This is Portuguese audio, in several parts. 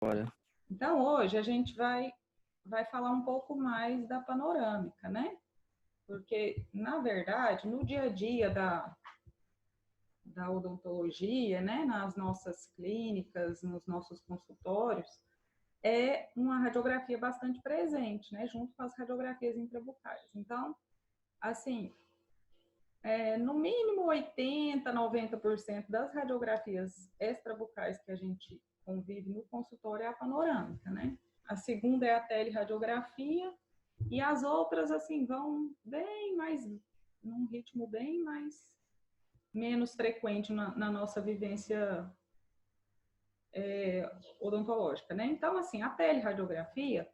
Olha, Então, hoje a gente vai falar um pouco mais da panorâmica, né? Porque, na verdade, no dia a dia da odontologia, né, nas nossas clínicas, nos nossos consultórios, é uma radiografia bastante presente, né, junto com as radiografias intrabucais. Então, assim, no mínimo 80, 90% das radiografias extrabucais que a gente convive no consultório é a panorâmica, né? A segunda é a teleradiografia e as outras, assim, vão bem mais, num ritmo bem mais, menos frequente na nossa vivência odontológica, né? Então, assim, a teleradiografia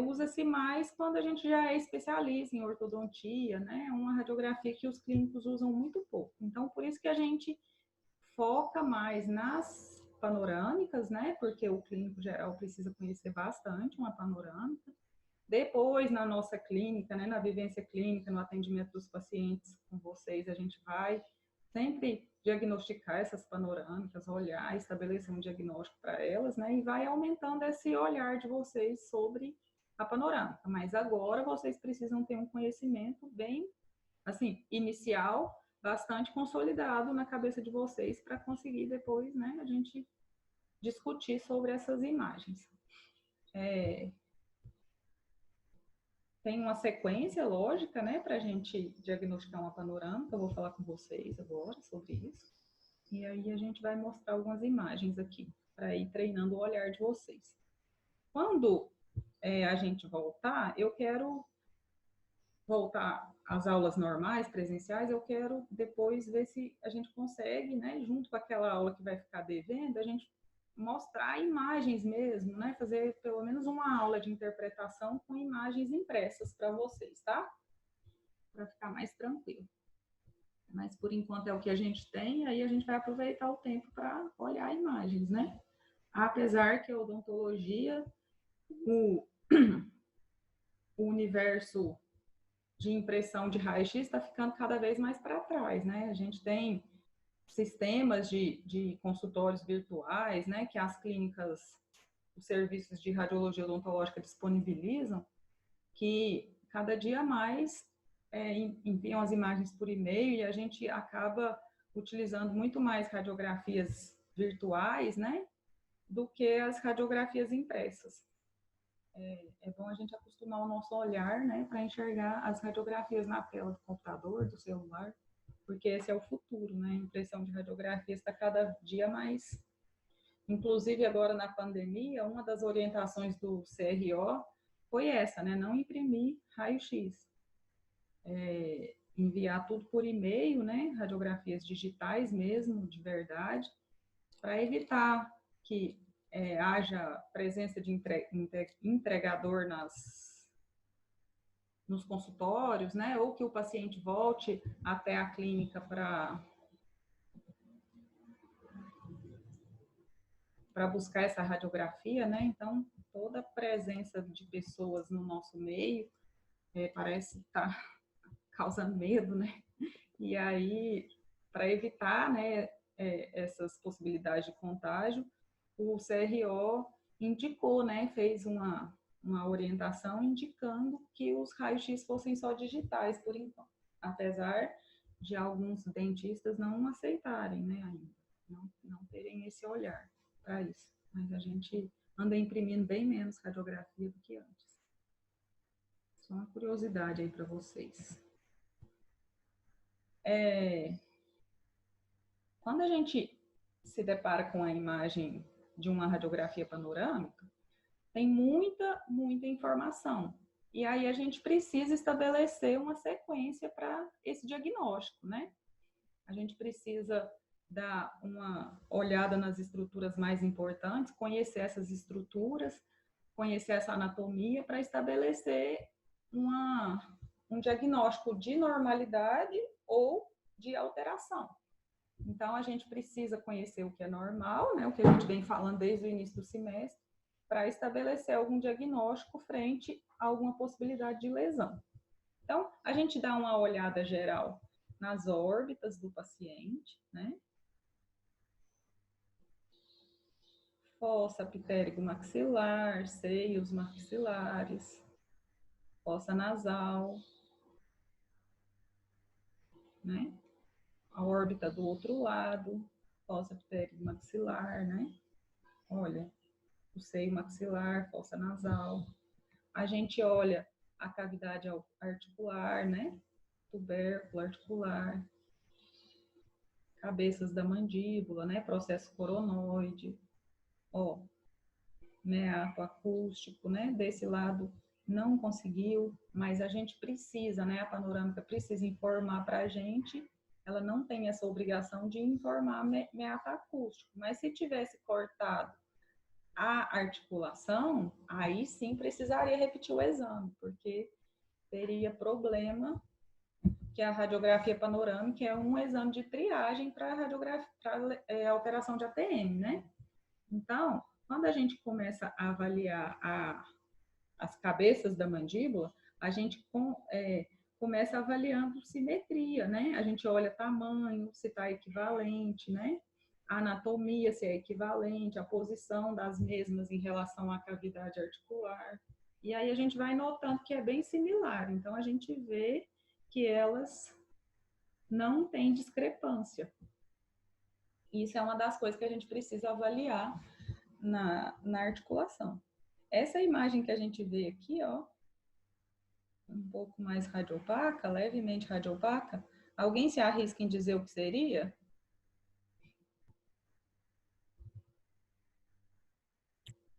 usa-se mais quando a gente já é especialista em ortodontia, né? É uma radiografia que os clínicos usam muito pouco. Então, por isso que a gente foca mais nas panorâmicas, né? Porque o clínico geral precisa conhecer bastante uma panorâmica. Depois, na nossa clínica, né, na vivência clínica, no atendimento dos pacientes com vocês, a gente vai sempre diagnosticar essas panorâmicas, olhar, estabelecer um diagnóstico para elas, né, e vai aumentando esse olhar de vocês sobre a panorâmica. Mas agora vocês precisam ter um conhecimento bem, assim, inicial, bastante consolidado na cabeça de vocês para conseguir depois, né, a gente discutir sobre essas imagens. Tem uma sequência lógica, né, para a gente diagnosticar uma panorâmica. Eu vou falar com vocês agora sobre isso. E aí a gente vai mostrar algumas imagens aqui, para ir treinando o olhar de vocês. Quando a gente voltar, eu quero voltar às aulas normais, presenciais, eu quero depois ver se a gente consegue, né, junto com aquela aula que vai ficar devendo, a gente mostrar imagens mesmo, né, fazer pelo menos uma aula de interpretação com imagens impressas para vocês, tá? Para ficar mais tranquilo. Mas por enquanto é o que a gente tem, aí a gente vai aproveitar o tempo para olhar imagens, né? Apesar que a odontologia, o, o universo de impressão de raio-x está ficando cada vez mais para trás, né? A gente tem sistemas de consultórios virtuais, né, que as clínicas, os serviços de radiologia odontológica disponibilizam, que cada dia mais enviam as imagens por e-mail e a gente acaba utilizando muito mais radiografias virtuais, né, do que as radiografias impressas. É bom a gente acostumar o nosso olhar, né, para enxergar as radiografias na tela do computador, do celular, porque esse é o futuro, né? A impressão de radiografias está cada dia mais. Inclusive, agora na pandemia, uma das orientações do CRO foi essa, né? Não imprimir raio-x. Enviar tudo por e-mail, né? Radiografias digitais mesmo, de verdade, para evitar que haja presença de entregador nos consultórios, né? Ou que o paciente volte até a clínica para buscar essa radiografia, né? Então, toda a presença de pessoas no nosso meio parece estar causando medo, né? E aí, para evitar, né, essas possibilidades de contágio, o CRO indicou, né, fez uma orientação indicando que os raios-x fossem só digitais por enquanto, apesar de alguns dentistas não aceitarem, né, ainda, não terem esse olhar para isso. Mas a gente anda imprimindo bem menos radiografia do que antes. Só uma curiosidade aí para vocês. Quando a gente se depara com a imagem de uma radiografia panorâmica, tem muita informação. E aí a gente precisa estabelecer uma sequência para esse diagnóstico, né? A gente precisa dar uma olhada nas estruturas mais importantes, conhecer essas estruturas, conhecer essa anatomia para estabelecer um diagnóstico de normalidade ou de alteração. Então, a gente precisa conhecer o que é normal, né, o que a gente vem falando desde o início do semestre, para estabelecer algum diagnóstico frente a alguma possibilidade de lesão. Então, a gente dá uma olhada geral nas órbitas do paciente, né? fossa ptérigo-maxilar, seios maxilares, fossa nasal, né? A órbita do outro lado, fossa ptérigo-maxilar, né? Olha, o seio maxilar, fossa nasal. A gente olha a cavidade articular, né? Tubérculo articular, cabeças da mandíbula, né? Processo coronoide, ó, meato acústico, né? Desse lado não conseguiu, mas a gente precisa, né? A panorâmica precisa informar para a gente. Ela não tem essa obrigação de informar meato acústico, mas se tivesse cortado a articulação, aí sim precisaria repetir o exame, porque teria problema, que a radiografia panorâmica é um exame de triagem para alteração de ATM, né? Então, quando a gente começa a avaliar as cabeças da mandíbula, a gente começa avaliando simetria, né? A gente olha tamanho, se está equivalente, né? A anatomia, se é equivalente, a posição das mesmas em relação à cavidade articular. E aí a gente vai notando que é bem similar. Então, a gente vê que elas não têm discrepância. Isso é uma das coisas que a gente precisa avaliar na articulação. Essa imagem que a gente vê aqui, ó, um pouco mais radiopaca, levemente radiopaca, alguém se arrisca em dizer o que seria?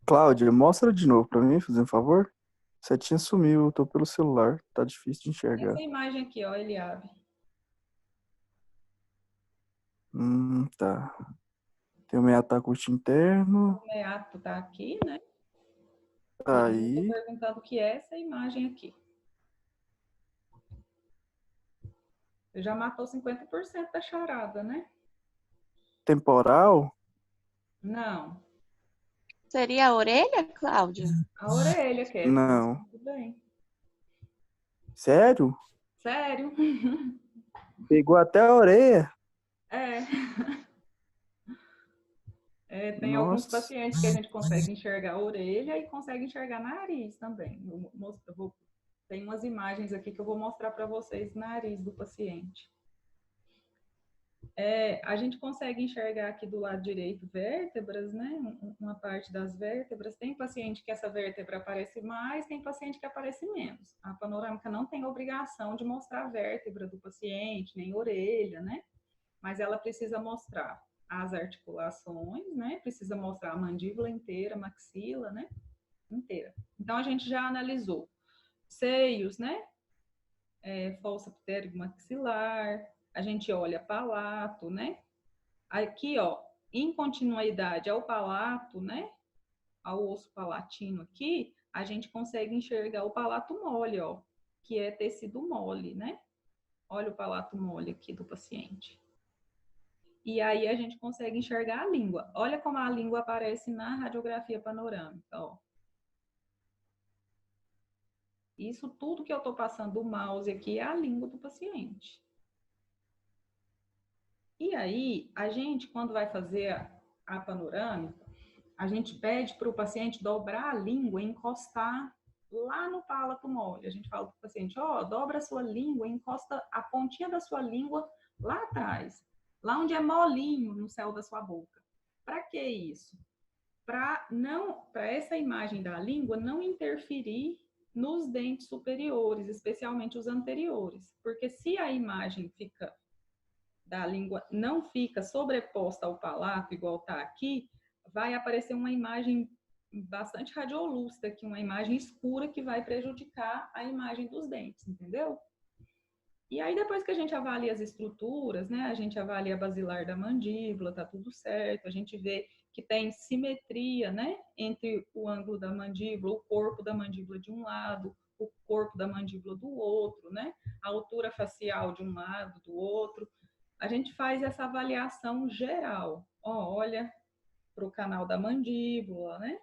Cláudia, mostra de novo para mim, fazendo um favor. Setinha sumiu, eu tô pelo celular, tá difícil de enxergar. Essa imagem aqui, ó, Eliabe. Tá. Tem o meato acústico interno. O meato tá aqui, né? E aí eu tô Aí, perguntando o que é essa imagem aqui. Você já matou 50% da charada, né? temporal? Não. Seria a orelha, Cláudia? A orelha, Kéfera. Não. Tudo bem. Sério? Sério? Pegou até a orelha? É. Tem alguns Nossa. pacientes que a gente consegue enxergar a orelha e consegue enxergar nariz também. Tem umas imagens aqui que eu vou mostrar para vocês, nariz do paciente. A gente consegue enxergar aqui do lado direito vértebras, né? Uma parte das vértebras. Tem paciente que essa vértebra aparece mais, tem paciente que aparece menos. A panorâmica não tem obrigação de mostrar a vértebra do paciente, nem orelha, né? Mas ela precisa mostrar as articulações, né? Precisa mostrar a mandíbula inteira, maxila, né? Inteira. Então, a gente já analisou seios, né? Fossa ptérigo-maxilar, a gente olha palato, né? Aqui, ó, em continuidade ao palato, né? Ao osso palatino aqui, a gente consegue enxergar o palato mole, ó, que é tecido mole, né? Olha o palato mole aqui do paciente. E aí a gente consegue enxergar a língua. Olha como a língua aparece na radiografia panorâmica, ó. Isso tudo que eu estou passando o mouse aqui é a língua do paciente. E aí, a gente, quando vai fazer a panorâmica, a gente pede para o paciente dobrar a língua e encostar lá no palato mole. A gente fala para o paciente, ó, dobra a sua língua, encosta a pontinha da sua língua lá atrás, lá onde é molinho no céu da sua boca. Para que isso? Para essa imagem da língua não interferir nos dentes superiores, especialmente os anteriores, porque se a imagem da língua não fica sobreposta ao palato, igual está aqui, vai aparecer uma imagem bastante radiolúcida, aqui, uma imagem escura que vai prejudicar a imagem dos dentes, entendeu? E aí, depois que a gente avalia as estruturas, né, a gente avalia a basilar da mandíbula, tá tudo certo, a gente vê que tem simetria, né, entre o ângulo da mandíbula, o corpo da mandíbula de um lado, o corpo da mandíbula do outro, né, a altura facial de um lado, do outro. A gente faz essa avaliação geral. Ó, olha para o canal da mandíbula, né?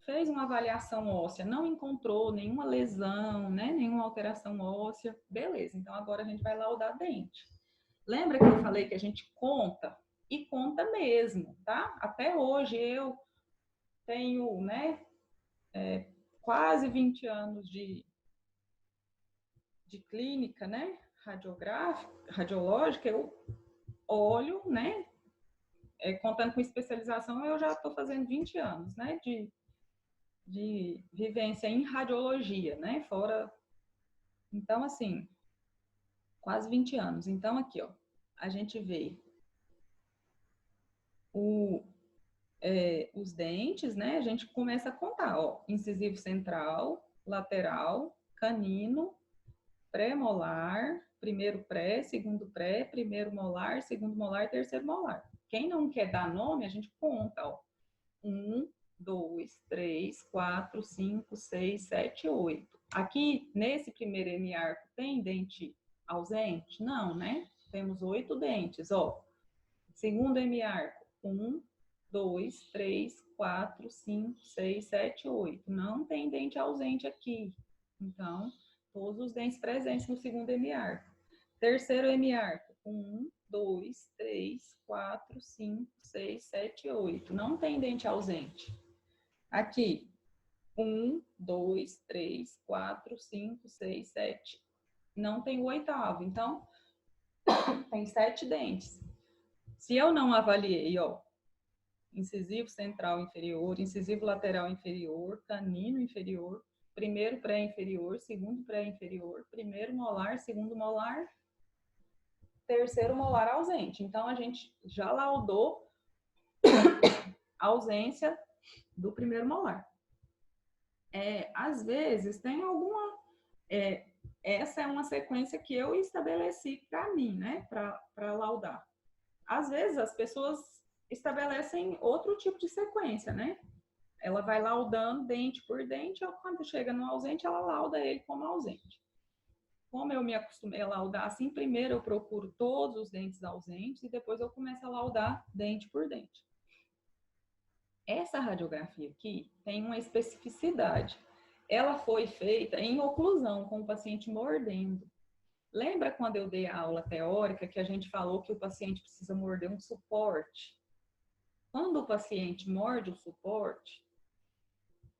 Fez uma avaliação óssea, não encontrou nenhuma lesão, né? Nenhuma alteração óssea. Beleza, então agora a gente vai laudar dente. Lembra que eu falei que a gente conta e conta mesmo, tá? Até hoje eu tenho, né, quase 20 anos de clínica, né, radiológica, eu olho, né, contando com especialização, eu já estou fazendo 20 anos, né, de vivência em radiologia, né, fora, então, assim, quase 20 anos. Então, aqui, ó, a gente vê os dentes, né, a gente começa a contar, ó, incisivo central, lateral, canino, pré-molar, primeiro pré, segundo pré, primeiro molar, segundo molar, terceiro molar. Quem não quer dar nome, a gente conta, ó. 1, 2, 3, 4, 5, 6, 7, 8. Aqui, nesse primeiro hemiarco, tem dente ausente? Não, né? Temos 8 dentes, ó. Segundo hemiarco, 1, 2, 3, 4, 5, 6, 7, 8. Não tem dente ausente aqui. Então, todos os dentes presentes no segundo hemiarco. Terceiro hemiarco, 1, 2, 3, 4, 5, 6, 7, 8. Não tem dente ausente. Aqui, 1, 2, 3, 4, 5, 6, 7. Não tem o oitavo. Então, tem 7 dentes. Se eu não avaliei, ó, incisivo central inferior, incisivo lateral inferior, canino inferior, primeiro pré-inferior, segundo pré-inferior, primeiro molar, segundo molar, terceiro molar ausente. Então, a gente já laudou a ausência do primeiro molar. Às vezes, tem alguma... essa é uma sequência que eu estabeleci para mim, né? Para laudar. Às vezes, as pessoas estabelecem outro tipo de sequência, né? Ela vai laudando dente por dente, ou quando chega no ausente, ela lauda ele como ausente. Como eu me acostumei a laudar assim, primeiro eu procuro todos os dentes ausentes e depois eu começo a laudar dente por dente. Essa radiografia aqui tem uma especificidade. Ela foi feita em oclusão, com o paciente mordendo. Lembra quando eu dei a aula teórica que a gente falou que o paciente precisa morder um suporte? Quando o paciente morde o suporte,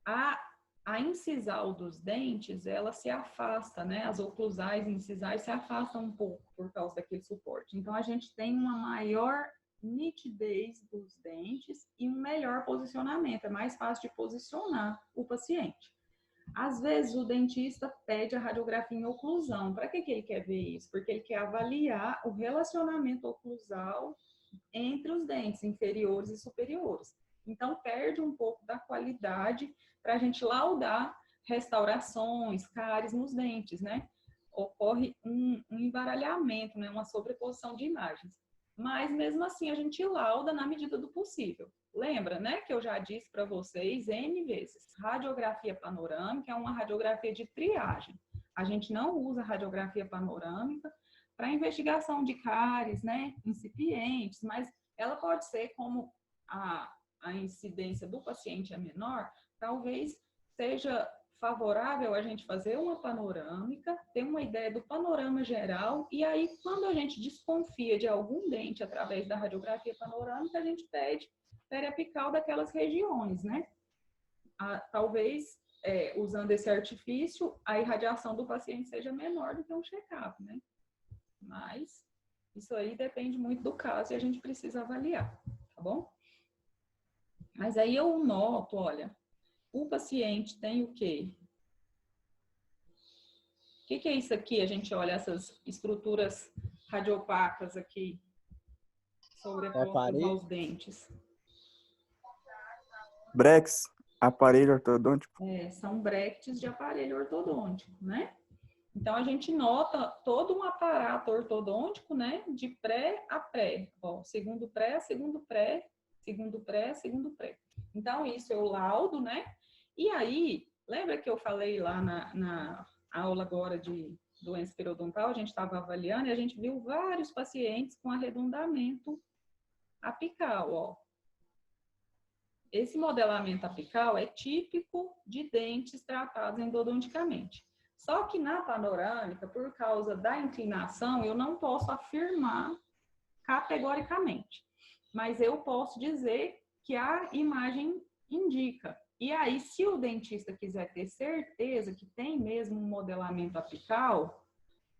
a incisal dos dentes, ela se afasta, né? As oclusais e incisais se afastam um pouco por causa daquele suporte. Então, a gente tem uma maior nitidez dos dentes e um melhor posicionamento. É mais fácil de posicionar o paciente. Às vezes, o dentista pede a radiografia em oclusão. Para que ele quer ver isso? Porque ele quer avaliar o relacionamento oclusal entre os dentes inferiores e superiores. Então, perde um pouco da qualidade para a gente laudar restaurações, cáries nos dentes, né? Ocorre um embaralhamento, né? Uma sobreposição de imagens. Mas, mesmo assim, a gente lauda na medida do possível. Lembra, né, que eu já disse para vocês N vezes, radiografia panorâmica é uma radiografia de triagem. A gente não usa radiografia panorâmica para investigação de cáries, né, incipientes, mas ela pode ser, como a incidência do paciente é menor, talvez seja favorável a gente fazer uma panorâmica, ter uma ideia do panorama geral, e aí, quando a gente desconfia de algum dente através da radiografia panorâmica, a gente pede periapical daquelas regiões, né? Talvez, usando esse artifício, a irradiação do paciente seja menor do que um check-up, né? Mas isso aí depende muito do caso e a gente precisa avaliar, tá bom? Mas aí eu noto, olha, o paciente tem o quê? O que é isso aqui? A gente olha essas estruturas radiopacas aqui, sobrepostas aos dentes. Brex, aparelho ortodôntico. São bractes de aparelho ortodôntico, né? Então, a gente nota todo um aparato ortodôntico, né? De pré a pré. Ó, segundo pré, segundo pré, segundo pré, segundo pré. Então, isso eu laudo, né? E aí, lembra que eu falei lá na aula agora de doença periodontal? A gente estava avaliando e a gente viu vários pacientes com arredondamento apical, ó. Esse modelamento apical é típico de dentes tratados endodonticamente. Só que na panorâmica, por causa da inclinação, eu não posso afirmar categoricamente. mas eu posso dizer que a imagem indica. E aí, se o dentista quiser ter certeza que tem mesmo um modelamento apical,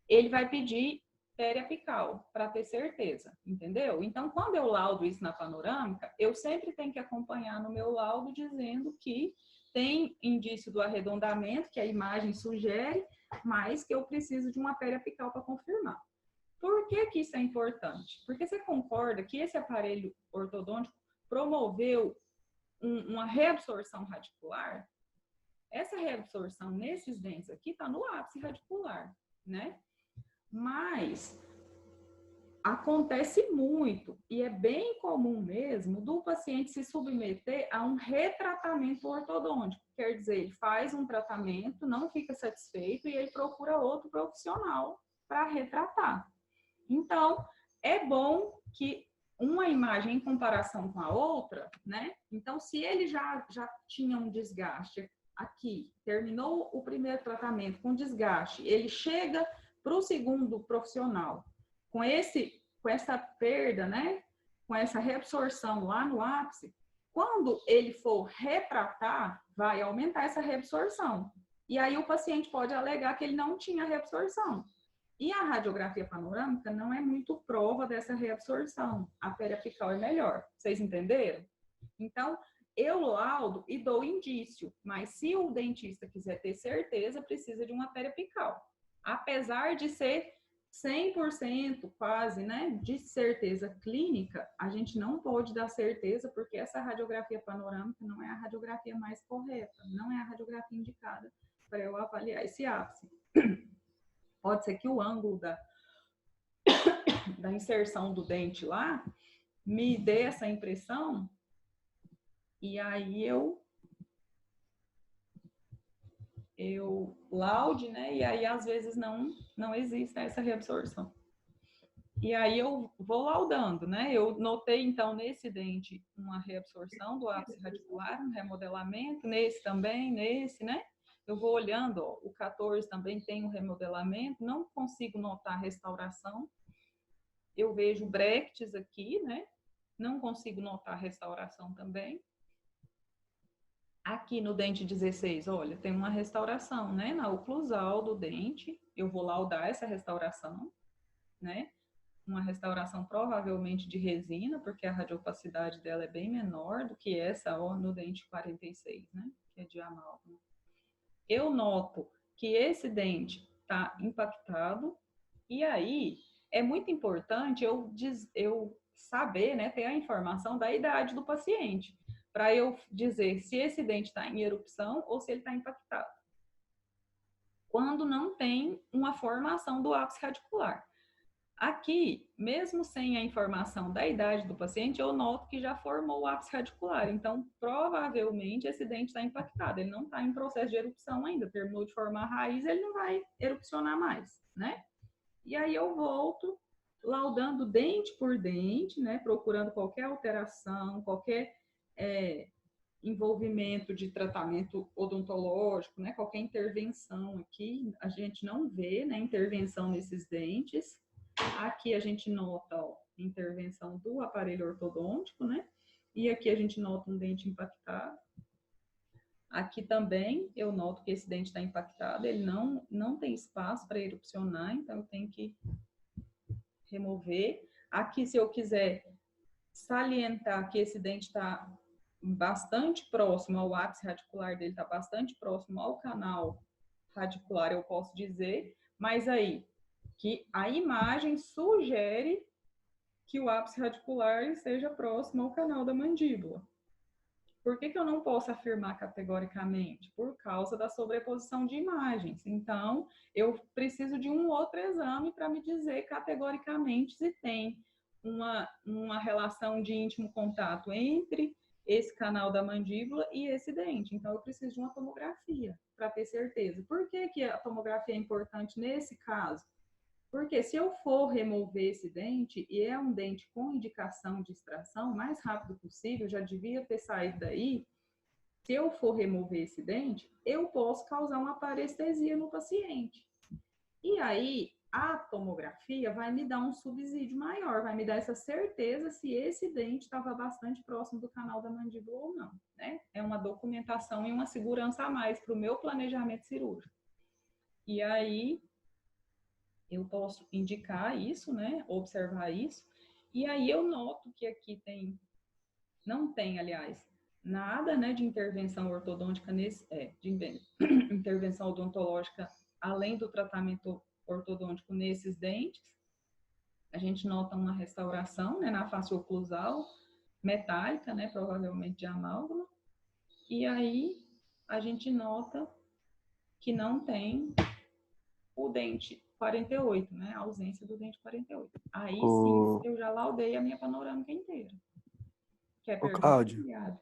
ele vai pedir periapical, para ter certeza, entendeu? Então, quando eu laudo isso na panorâmica, eu sempre tenho que acompanhar no meu laudo dizendo que tem indício do arredondamento, que a imagem sugere, mas que eu preciso de uma periapical para confirmar. Por que que isso é importante? Porque você concorda que esse aparelho ortodôntico promoveu uma reabsorção radicular? Essa reabsorção nesses dentes aqui está no ápice radicular, né? Mas acontece muito e é bem comum mesmo do paciente se submeter a um retratamento ortodôntico. Quer dizer, ele faz um tratamento, não fica satisfeito e ele procura outro profissional para retratar. Então, é bom que uma imagem em comparação com a outra, né? Então, se ele já tinha um desgaste aqui, terminou o primeiro tratamento com desgaste, ele chega para o segundo profissional com essa perda, né? Com essa reabsorção lá no ápice, quando ele for retratar, vai aumentar essa reabsorção. E aí o paciente pode alegar que ele não tinha reabsorção. E a radiografia panorâmica não é muito prova dessa reabsorção. A periapical é melhor. Vocês entenderam? Então, eu laudo e dou indício, mas se o dentista quiser ter certeza, precisa de uma periapical. Apesar de ser 100% quase, né, de certeza clínica, a gente não pode dar certeza porque essa radiografia panorâmica não é a radiografia mais correta, não é a radiografia indicada para eu avaliar esse ápice. Pode ser que o ângulo da inserção do dente lá me dê essa impressão e aí eu laude, né? E aí às vezes não existe essa reabsorção. E aí eu vou laudando, né? Eu notei então nesse dente uma reabsorção do ápice radicular, um remodelamento, nesse também, nesse, né? Eu vou olhando, ó, o 14 também tem um remodelamento, não consigo notar restauração. Eu vejo bractes aqui, né? Não consigo notar restauração também. Aqui no dente 16, olha, tem uma restauração, né? Na oclusal do dente, eu vou laudar essa restauração, né? Uma restauração provavelmente de resina, porque a radiopacidade dela é bem menor do que essa ó, no dente 46, né? Que é de amálgama. Eu noto que esse dente está impactado, e aí é muito importante eu saber, né, ter a informação da idade do paciente, para eu dizer se esse dente está em erupção ou se ele está impactado. Quando não tem uma formação do ápice radicular. Aqui, mesmo sem a informação da idade do paciente, eu noto que já formou o ápice radicular. Então, provavelmente, esse dente está impactado. Ele não está em processo de erupção ainda. Terminou de formar a raiz, ele não vai erupcionar mais, né? E aí eu volto laudando dente por dente, né? Procurando qualquer alteração, qualquer envolvimento de tratamento odontológico, né? Qualquer intervenção aqui, a gente não vê, né? Intervenção nesses dentes. Aqui a gente nota a intervenção do aparelho ortodôntico, né? E aqui a gente nota um dente impactado. Aqui também eu noto que esse dente está impactado, ele não tem espaço para erupcionar, então eu tenho que remover. Aqui, se eu quiser salientar que esse dente está bastante próximo ao ápice radicular dele, está bastante próximo ao canal radicular, eu posso dizer, mas aí que a imagem sugere que o ápice radicular esteja próximo ao canal da mandíbula. Por que eu não posso afirmar categoricamente? Por causa da sobreposição de imagens. Então, eu preciso de um outro exame para me dizer categoricamente se tem uma relação de íntimo contato entre esse canal da mandíbula e esse dente. Então, eu preciso de uma tomografia para ter certeza. Por que a tomografia é importante nesse caso? Porque se eu for remover esse dente, e é um dente com indicação de extração, o mais rápido possível, já devia ter saído daí, se eu for remover esse dente, eu posso causar uma parestesia no paciente. E aí, a tomografia vai me dar um subsídio maior, vai me dar essa certeza se esse dente estava bastante próximo do canal da mandíbula ou não, né? É uma documentação e uma segurança a mais para o meu planejamento cirúrgico. E aí, eu posso indicar isso, né? Observar isso. E aí eu noto que aqui não tem, aliás, nada, né, de intervenção ortodôntica de intervenção odontológica além do tratamento ortodôntico nesses dentes. A gente nota uma restauração, né, na face oclusal metálica, né, provavelmente de amálgama. E aí a gente nota que não tem o dente 48, né, a ausência do dente 48. Aí sim, Ô, eu já laudei a minha panorâmica inteira. Quer ô perguntar, Cláudio, Iago?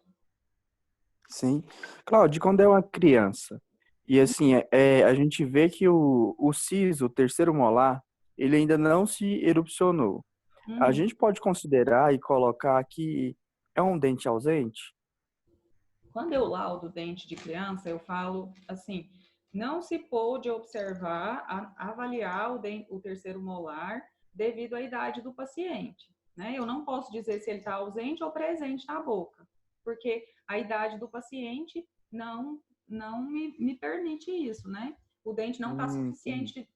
sim. Cláudio, quando é uma criança, e assim, a gente vê que o siso, o terceiro molar, ele ainda não se erupcionou. A Uhum. gente pode considerar e colocar que é um dente ausente? Quando eu laudo dente de criança, eu falo assim, não se pôde observar, avaliar o terceiro molar devido à idade do paciente, né? Eu não posso dizer se ele está ausente ou presente na boca, porque a idade do paciente não me permite isso, né? O dente não está Entendi.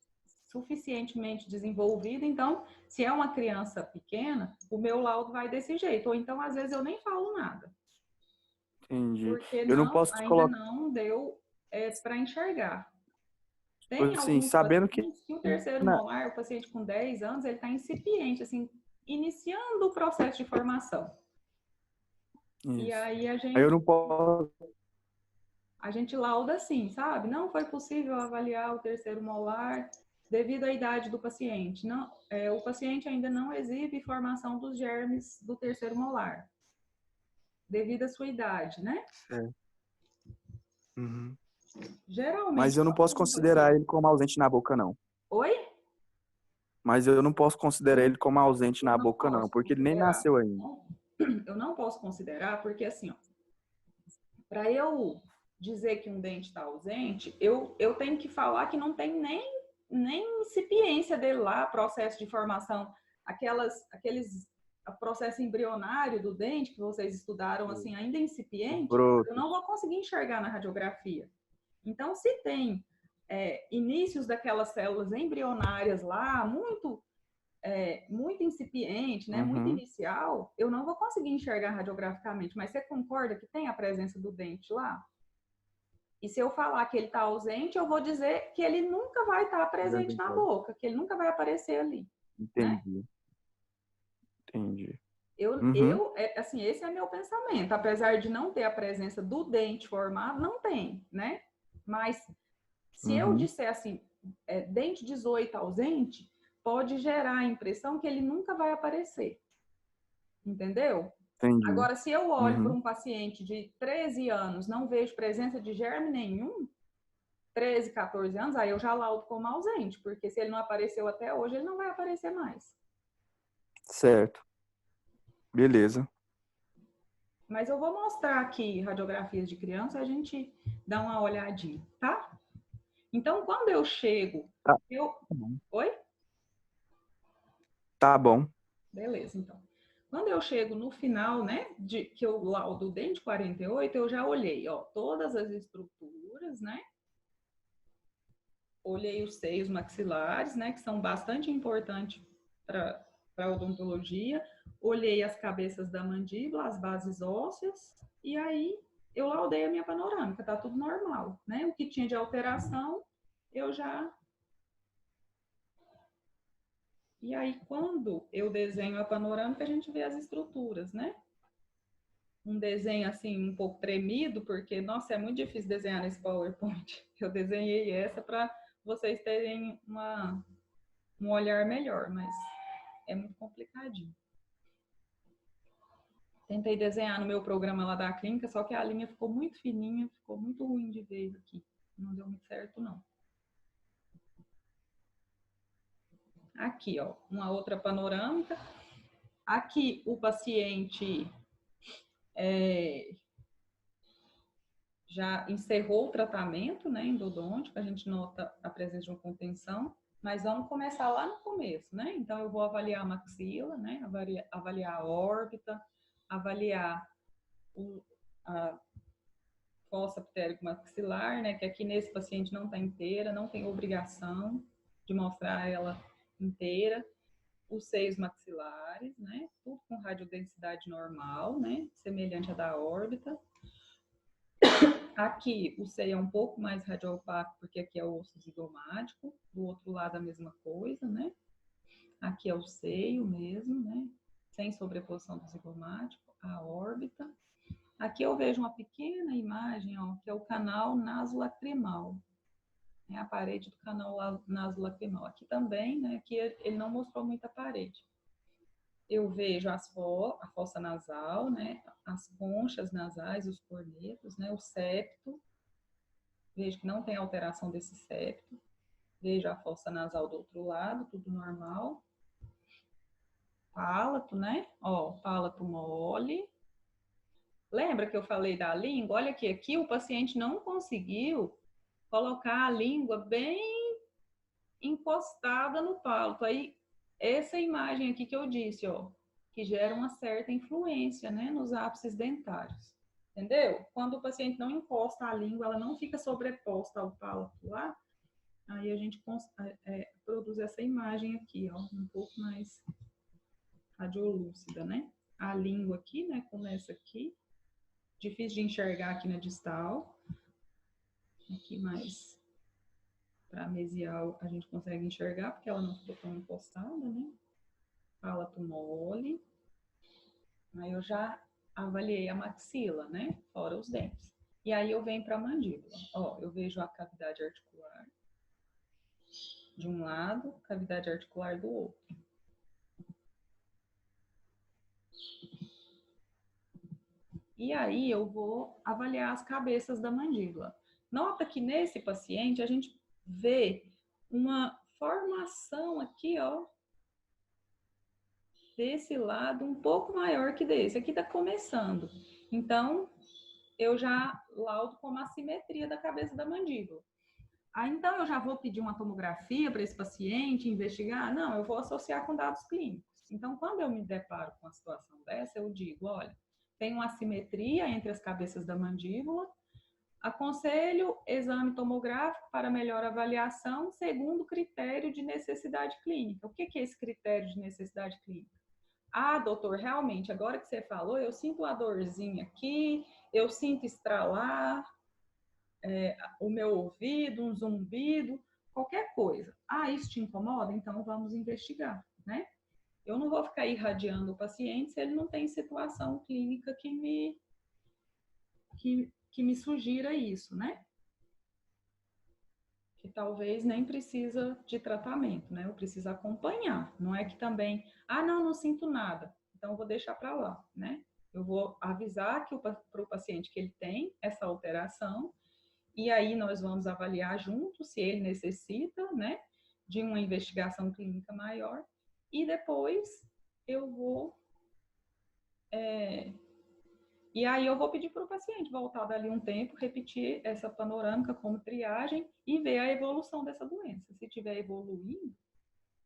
suficientemente desenvolvido, então, se é uma criança pequena, o meu laudo vai desse jeito, ou então, às vezes, eu nem falo nada Entendi. porque Eu não não, posso ainda colocar, não deu para enxergar. Tem assim, alguns sabendo que pacientes que o terceiro na- molar, o paciente com 10 anos, ele está incipiente, assim, iniciando o processo de formação. E isso. aí Aí eu não posso. a gente lauda assim, sabe? Não foi possível avaliar o terceiro molar devido à idade do paciente. Não, o paciente ainda não exibe formação dos germes do terceiro molar, devido à sua idade, né? É. Uhum. Mas Geralmente, eu não quando posso um considerar paciente... ele como ausente na boca, não. Oi? Mas eu não posso considerar ele como ausente Eu na não boca, não, posso porque ele nem considerar. nasceu ainda. Eu não posso considerar porque, assim, para eu dizer que um dente está ausente, eu tenho que falar que não tem nem incipiência dele lá, processo de formação, aqueles processo embrionário do dente que vocês estudaram, assim, ainda incipiente, eu não Brotos. vou conseguir enxergar na radiografia. Então, se tem inícios daquelas células embrionárias lá, muito incipiente, né, muito Uhum. inicial, eu não vou conseguir enxergar radiograficamente. Mas você concorda que tem a presença do dente lá? E se eu falar que ele está ausente, eu vou dizer que ele nunca vai estar presente na boca, que ele nunca vai aparecer ali, né? Entendi, entendi. Uhum, Assim, esse é meu pensamento. Apesar de não ter a presença do dente formado, não tem, né? Mas se eu uhum, disser assim, dente 18 ausente, pode gerar a impressão que ele nunca vai aparecer. Entendeu? entendi. Agora, se eu olho para Uhum. um paciente de 13 anos, não vejo presença de germe nenhum, 13, 14 anos, aí eu já laudo como ausente, porque se ele não apareceu até hoje, ele não vai aparecer mais. Certo. Beleza. Mas eu vou mostrar aqui radiografias de criança, a gente dá uma olhadinha, tá? Então, quando eu chego, Tá, eu... tá bom. Oi? Tá bom. Beleza, então. Quando eu chego no final, né, que eu laudo o dente 48, eu já olhei, ó, todas as estruturas, né? Olhei os seios maxilares, né, que são bastante importantes para a odontologia. Olhei as cabeças da mandíbula, as bases ósseas, e aí eu laudei a minha panorâmica, tá tudo normal, né? O que tinha de alteração, eu já... E aí, quando eu desenho a panorâmica, a gente vê as estruturas, né? Um desenho assim um pouco tremido, porque, nossa, é muito difícil desenhar nesse PowerPoint. Eu desenhei essa para vocês terem um olhar melhor, mas é muito complicadinho. Tentei desenhar no meu programa lá da clínica, só que a linha ficou muito fininha, ficou muito ruim de ver aqui. Não deu muito certo, não. Aqui, ó, uma outra panorâmica. Aqui o paciente já encerrou o tratamento, né, endodôntico, a gente nota a presença de uma contenção. Mas vamos começar lá no começo, né? Então, eu vou avaliar a maxila, né? Avaliar a órbita, avaliar a fossa ptérico-maxilar, né? Que aqui nesse paciente não está inteira, não tem obrigação de mostrar ela inteira. Os seios maxilares, né? Tudo com radiodensidade normal, né? Semelhante à da órbita. Aqui o seio é um pouco mais radioopaco, porque aqui é o osso zigomático. Do outro lado a mesma coisa, né? Aqui é o seio mesmo, né? Sem sobreposição do zigomático, a órbita. Aqui eu vejo uma pequena imagem, ó, que é o canal nasolacrimal. É a parede do canal nasolacrimal. Aqui também, né? Aqui ele não mostrou muita parede. Eu vejo a fossa nasal, né? As conchas nasais, os cornetos, né? O septo. Vejo que não tem alteração desse septo. Vejo a fossa nasal do outro lado, tudo normal. Palato, né? Ó, palato mole. Lembra que eu falei da língua? Olha aqui o paciente não conseguiu colocar a língua bem encostada no palato. Aí, essa imagem aqui que eu disse, ó, que gera uma certa influência, né, nos ápices dentários. Entendeu? Quando o paciente não encosta a língua, ela não fica sobreposta ao palato lá, aí a gente produz essa imagem aqui, ó, um pouco mais radiolúcida, né? A língua aqui, né, começa aqui, difícil de enxergar aqui na distal, aqui mais para mesial a gente consegue enxergar, porque ela não ficou tão encostada, né? Palato mole. Aí eu já avaliei a maxila, né? Fora os dentes. E aí eu venho para a mandíbula. Ó, eu vejo a cavidade articular de um lado, cavidade articular do outro. E aí eu vou avaliar as cabeças da mandíbula. Nota que nesse paciente a gente vê uma formação aqui, ó, desse lado um pouco maior que desse. Aqui tá começando. Então, eu já laudo como a simetria da cabeça da mandíbula. Aí, então, eu já vou pedir uma tomografia para esse paciente investigar? Não, eu vou associar com dados clínicos. Então, quando eu me deparo com uma situação dessa, eu digo, olha, tem uma assimetria entre as cabeças da mandíbula, aconselho exame tomográfico para melhor avaliação segundo critério de necessidade clínica. O que é esse critério de necessidade clínica? Ah, doutor, realmente, agora que você falou, eu sinto uma dorzinha aqui, eu sinto estralar o meu ouvido, um zumbido, qualquer coisa. Ah, isso te incomoda? Então vamos investigar, né? Eu não vou ficar irradiando o paciente se ele não tem situação clínica que me sugira isso, né? Que talvez nem precisa de tratamento, né? Eu preciso acompanhar. Não é que também, ah, não sinto nada, então eu vou deixar para lá, né? Eu vou avisar para o paciente que ele tem essa alteração e aí nós vamos avaliar juntos se ele necessita, né, de uma investigação clínica maior e depois eu vou e aí eu vou pedir para o paciente voltar dali um tempo, repetir essa panorâmica como triagem e ver a evolução dessa doença. Se estiver evoluindo,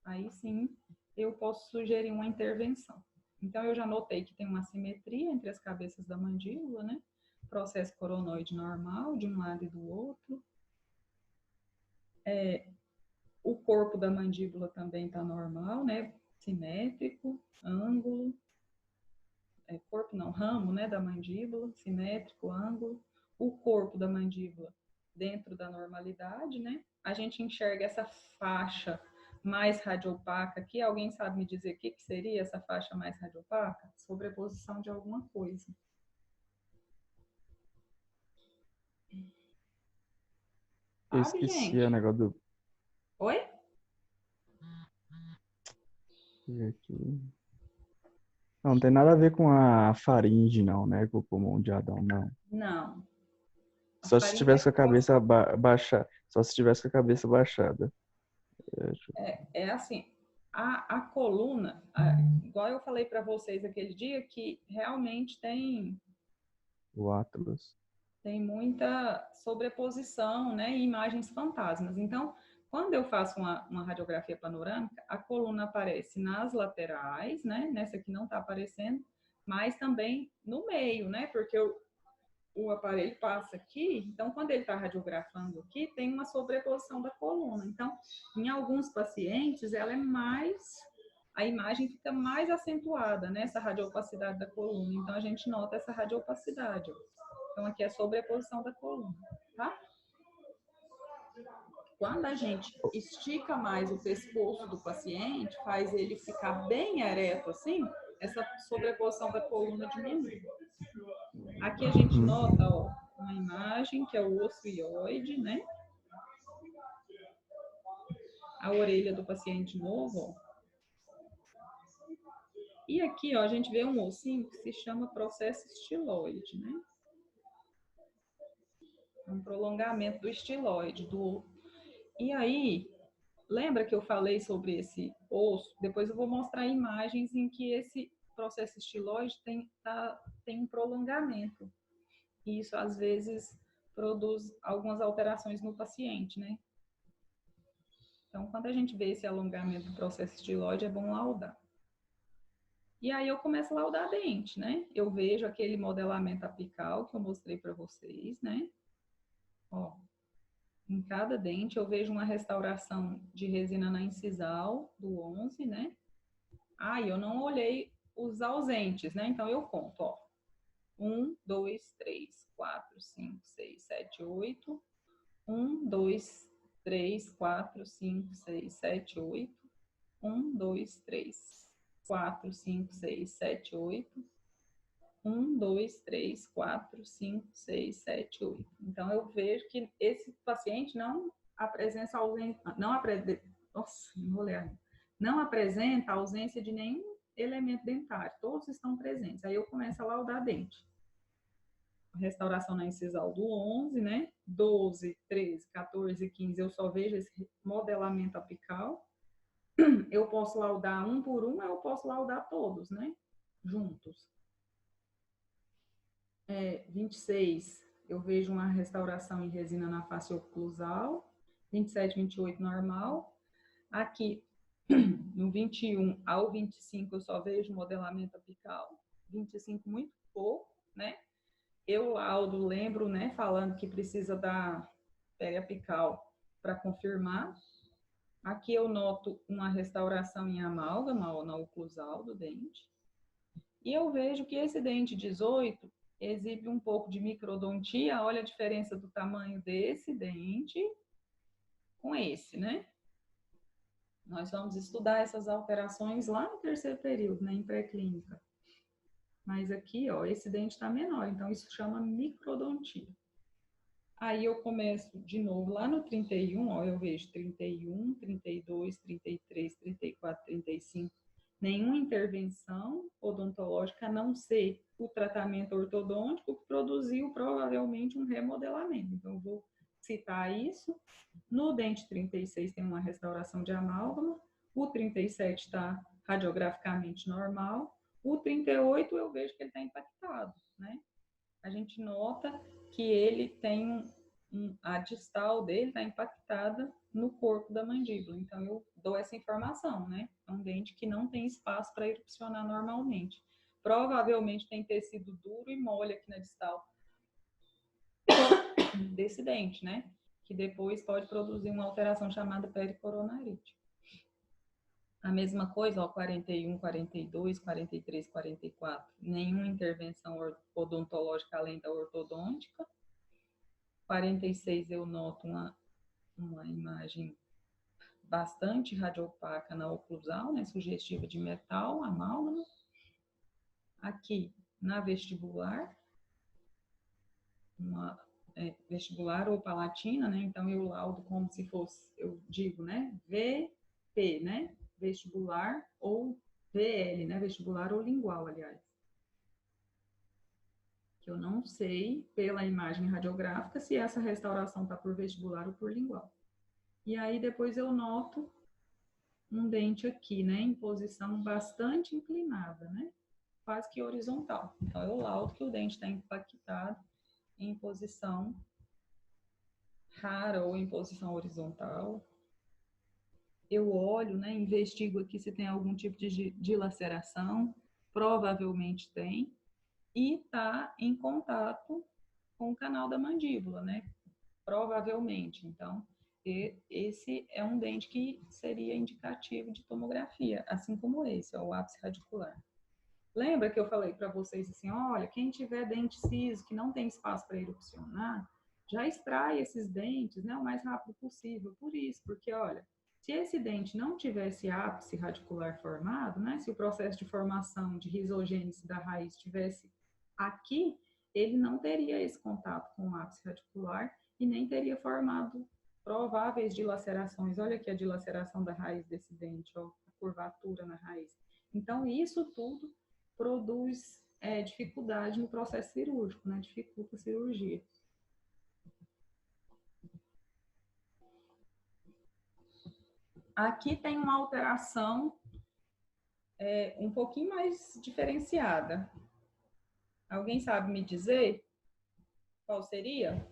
aí sim eu posso sugerir uma intervenção. Então eu já notei que tem uma simetria entre as cabeças da mandíbula, né? Processo coronoide normal de um lado e do outro. O corpo da mandíbula também está normal, né? Simétrico, ângulo. Corpo não, ramo, né, da mandíbula, simétrico, ângulo, o corpo da mandíbula dentro da normalidade, né? A gente enxerga essa faixa mais radiopaca aqui. Alguém sabe me dizer o que seria essa faixa mais radiopaca? Sobreposição de alguma coisa. Eu Sabe, esqueci gente? o negócio do. Oi? Aqui. Não tem nada a ver com a faringe, não, né? Com o pulmão de Adão, não. Não. A Só se faringe é tivesse com a cabeça costa. baixada. Só se tivesse com a cabeça baixada. É assim, a coluna, igual eu falei para vocês aquele dia, que realmente O Atlas. tem muita sobreposição, né, e imagens fantasmas. Então, Quando eu faço uma radiografia panorâmica, a coluna aparece nas laterais, né? Nessa aqui não está aparecendo, mas também no meio, né? Porque o aparelho passa aqui, então quando ele está radiografando aqui, tem uma sobreposição da coluna. Então, em alguns pacientes, a imagem fica mais acentuada, né? Essa radiopacidade da coluna. Então, a gente nota essa radiopacidade. Ó. Então, aqui é a sobreposição da coluna, tá? Quando a gente estica mais o pescoço do paciente, faz ele ficar bem ereto assim, essa sobreposição da coluna diminui. Aqui a gente nota, ó, uma imagem que é o osso hioide, né? A orelha do paciente novo, ó. E aqui, ó, a gente vê um ossinho que se chama processo estiloide, né? Um prolongamento do estiloide. E aí, lembra que eu falei sobre esse osso? Depois eu vou mostrar imagens em que esse processo estiloide tem um prolongamento. E isso, às vezes, produz algumas alterações no paciente, né? Então, quando a gente vê esse alongamento do processo estiloide, é bom laudar. E aí eu começo a laudar a dente, né? Eu vejo aquele modelamento apical que eu mostrei para vocês, né? Ó, em cada dente eu vejo uma restauração de resina na incisal do 11, né? Ah, e eu não olhei os ausentes, né? Então eu conto, ó. 1, 2, 3, 4, 5, 6, 7, 8. 1, 2, 3, 4, 5, 6, 7, 8. 1, 2, 3, 4, 5, 6, 7, 8. 1, 2, 3, 4, 5, 6, 7, 8. Então, eu vejo que esse paciente não apresenta ausência, não apresenta ausência de nenhum elemento dentário, todos estão presentes. Aí eu começo a laudar dente. Restauração na incisal do 11, né? 12, 13, 14, 15, eu só vejo esse modelamento apical. Eu posso laudar um por um, eu posso laudar todos, né? Juntos. 26, eu vejo uma restauração em resina na face oclusal. 27, 28, normal. Aqui, no 21 ao 25, eu só vejo modelamento apical. 25, muito pouco, né? Eu laudo, lembro, né, falando que precisa da periapical para confirmar. Aqui eu noto uma restauração em amálgama na oclusal do dente. E eu vejo que esse dente 18 exibe um pouco de microdontia. Olha a diferença do tamanho desse dente com esse, né? Nós vamos estudar essas alterações lá no terceiro período, né, em pré-clínica. Mas aqui, ó, esse dente está menor, então isso chama microdontia. Aí eu começo de novo lá no 31, ó, eu vejo 31, 32, 33, 34, 35. Nenhuma intervenção odontológica, a não ser o tratamento ortodôntico que produziu provavelmente um remodelamento. Então, eu vou citar isso. No dente 36 tem uma restauração de amálgama. O 37 está radiograficamente normal. O 38 eu vejo que ele está impactado, né? A gente nota que ele tem a distal dele está impactada no corpo da mandíbula. Então, eu dou essa informação, né? É um dente que não tem espaço para erupcionar normalmente. Provavelmente tem tecido duro e mole aqui na distal desse dente, né? Que depois pode produzir uma alteração chamada pericoronarite. A mesma coisa, ó, 41, 42, 43, 44. Nenhuma intervenção odontológica além da ortodôntica. 46 eu noto uma imagem bastante radiopaca na oclusal, né, sugestiva de metal, amálgama. Aqui na vestibular, vestibular ou palatina, né, então eu laudo como se fosse, eu digo, né, VP, né, vestibular ou VL, né, vestibular ou lingual, aliás. Que eu não sei, pela imagem radiográfica, se essa restauração está por vestibular ou por lingual. E aí depois eu noto um dente aqui, né, em posição bastante inclinada, né, quase que horizontal. Então eu laudo que o dente está impactado em posição rara ou em posição horizontal. eu olho, né, investigo aqui se tem algum tipo de dilaceração, provavelmente tem, e está em contato com o canal da mandíbula, né? Provavelmente. Então, esse é um dente que seria indicativo de tomografia, assim como esse, ó, o ápice radicular. Lembra que eu falei para vocês assim, olha, quem tiver dente ciso que não tem espaço para erupcionar, já extrai esses dentes, né, o mais rápido possível. Por isso, porque olha, se esse dente não tivesse ápice radicular formado, né, se o processo de formação de risogênese da raiz tivesse aqui, ele não teria esse contato com o ápice radicular e nem teria formado prováveis dilacerações. Olha aqui a dilaceração da raiz desse dente, ó, a curvatura na raiz. Então, isso tudo produz dificuldade no processo cirúrgico, né? Dificulta a cirurgia. Aqui tem uma alteração um pouquinho mais diferenciada. Alguém sabe me dizer qual seria?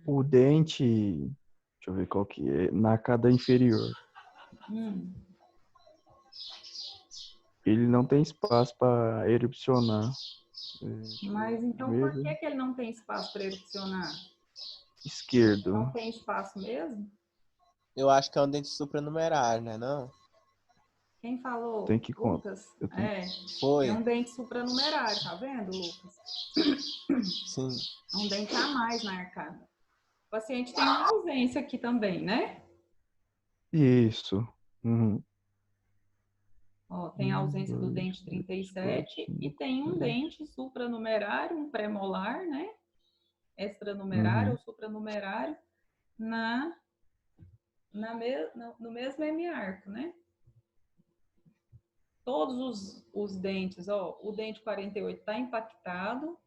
O dente, deixa eu ver qual que é, na arcada inferior. Ele não tem espaço para erupcionar. Mas então por que ele não tem espaço para erupcionar? Esquerdo. Não tem espaço mesmo? Eu acho que é um dente supranumerário, né? Não? Quem falou? Tem que contar. Lucas? Foi. É um dente supranumerário, tá vendo, Lucas? Sim. É um dente a mais na arcada. O paciente tem uma ausência aqui também, né? Isso. Uhum. Ó, tem a ausência do dente 37 e tem um dente supranumerário, um pré-molar, né? Extranumerário ou supranumerário no mesmo hemiarco, né? Todos os dentes, ó, o dente 48 está impactado,